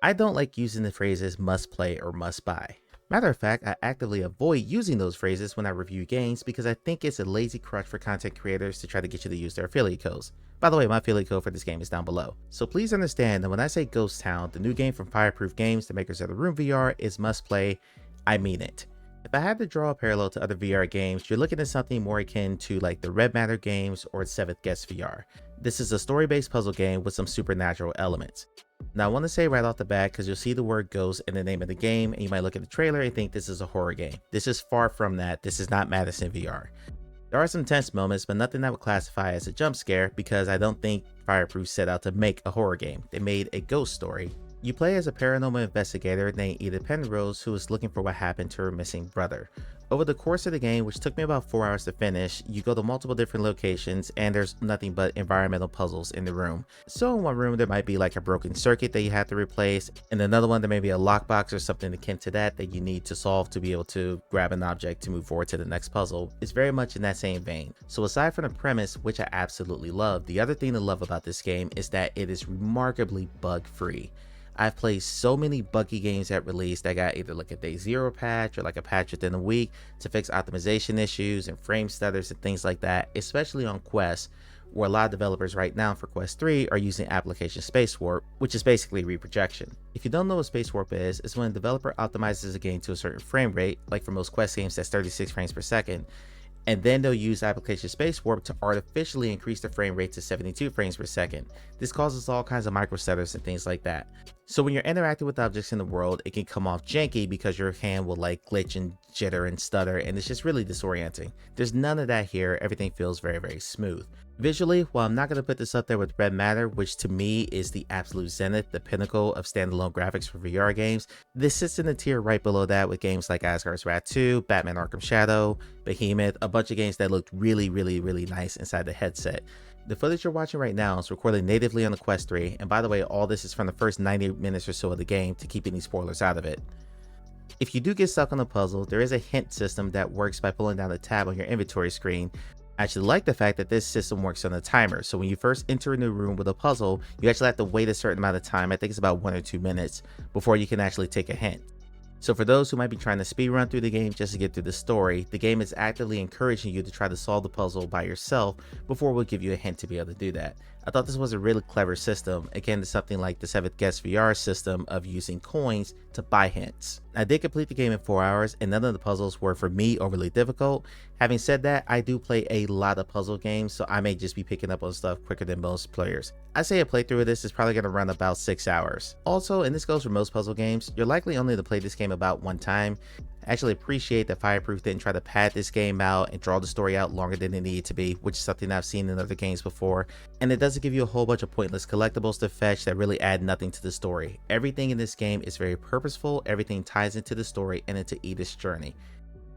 I don't like using the phrases must play or must buy. Matter of fact, I actively avoid using those phrases when I review games because I think it's a lazy crutch for content creators to try to get you to use their affiliate codes. By the way, my affiliate code for this game is down below. So please understand that when I say Ghost Town, the new game from Fireproof Games, the makers of the Room VR, is must play, I mean it. If I had to draw a parallel to other VR games, you're looking at something more akin to like the Red Matter games or 7th Guest VR. This is a story-based puzzle game with some supernatural elements. Now I want to say right off the bat, because you'll see the word ghost in the name of the game and you might look at the trailer and think this is a horror game. This is far from that. This is not Madison VR. There are some tense moments, but nothing that would classify as a jump scare because I don't think Fireproof set out to make a horror game. They made a ghost story. You play as a paranormal investigator named Edith Penrose who is looking for what happened to her missing brother. Over the course of the game, which took me about 4 hours to finish, you go to multiple different locations and there's nothing but environmental puzzles in the room. So in one room there might be like a broken circuit that you have to replace, in another one there may be a lockbox or something akin to that you need to solve to be able to grab an object to move forward to the next puzzle. It's very much in that same vein. So aside from the premise, which I absolutely love, the other thing to love about this game is that it is remarkably bug-free. I've played so many buggy games at release that got either like a day zero patch or like a patch within a week to fix optimization issues and frame stutters and things like that, especially on Quest, where a lot of developers right now for Quest 3 are using application space warp, which is basically reprojection. If you don't know what space warp is, it's when a developer optimizes a game to a certain frame rate, like for most Quest games that's 36 frames per second, and then they'll use application space warp to artificially increase the frame rate to 72 frames per second. This causes all kinds of micro stutters and things like that. So when you're interacting with objects in the world, it can come off janky because your hand will like glitch and jitter and stutter, and it's just really disorienting. There's none of that here. Everything feels very smooth. Visually, while I'm not going to put this up there with Red Matter, which to me is the absolute zenith, the pinnacle of standalone graphics for VR games, this sits in the tier right below that with games like Asgard's Wrath 2, Batman Arkham Shadow, Behemoth, a bunch of games that looked really nice inside the headset. The footage you're watching right now is recorded natively on the Quest 3, and by the way, all this is from the first 90 minutes or so of the game to keep any spoilers out of it. If you do get stuck on the puzzle, there is a hint system that works by pulling down the tab on your inventory screen. I actually like the fact that this system works on a timer, so when you first enter a new room with a puzzle, you actually have to wait a certain amount of time, I think it's about 1 or 2 minutes, before you can actually take a hint. So for those who might be trying to speed run through the game just to get through the story, the game is actively encouraging you to try to solve the puzzle by yourself before we'll give you a hint to be able to do that. I thought this was a really clever system, akin to something like the 7th Guest VR system of using coins to buy hints. I did complete the game in 4 hours and none of the puzzles were for me overly difficult. Having said that, I do play a lot of puzzle games, so I may just be picking up on stuff quicker than most players. I say a playthrough of this is probably going to run about 6 hours. Also, and this goes for most puzzle games, you're likely only to play this game about 1 time. I actually appreciate that Fireproof didn't try to pad this game out and draw the story out longer than it needed to be, which is something I've seen in other games before, and it doesn't give you a whole bunch of pointless collectibles to fetch that really add nothing to the story. Everything in this game is very purposeful, everything ties into the story and into Edith's journey.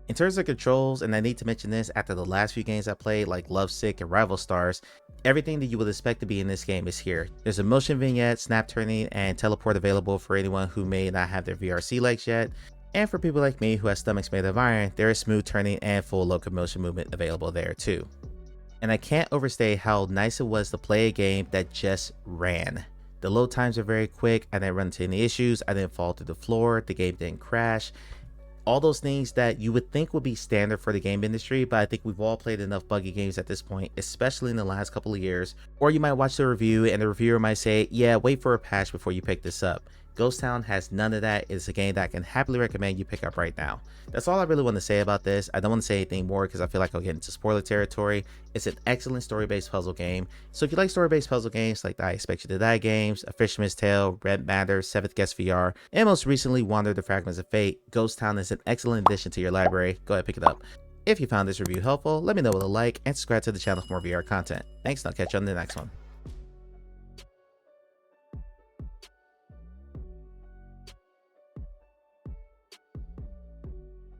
In terms of controls, and I need to mention this after the last few games I played like Lovesick and Rival Stars, everything that you would expect to be in this game is here. There's a motion vignette, snap turning, and teleport available for anyone who may not have their VRC legs yet. And for people like me who have stomachs made of iron, there is smooth turning and full locomotion movement available there too. And I can't overstate how nice it was to play a game that just ran. The load times are very quick, I didn't run into any issues, I didn't fall through the floor, the game didn't crash. All those things that you would think would be standard for the game industry, but I think we've all played enough buggy games at this point, especially in the last couple of years. Or you might watch the review and the reviewer might say, yeah, wait for a patch before you pick this up. Ghost Town has none of that. It's a game that I can happily recommend you pick up right now. That's all I really want to say about this. I don't want to say anything more because I feel like I'll get into spoiler territory. It's an excellent story-based puzzle game. So if you like story-based puzzle games like the I Expect You to Die games, A Fisherman's Tale, Red Matter, 7th Guest VR, and most recently Wander the Fragments of Fate, Ghost Town is an excellent addition to your library. Go ahead and pick it up. If you found this review helpful, let me know with a like and subscribe to the channel for more VR content. Thanks and I'll catch you on the next one.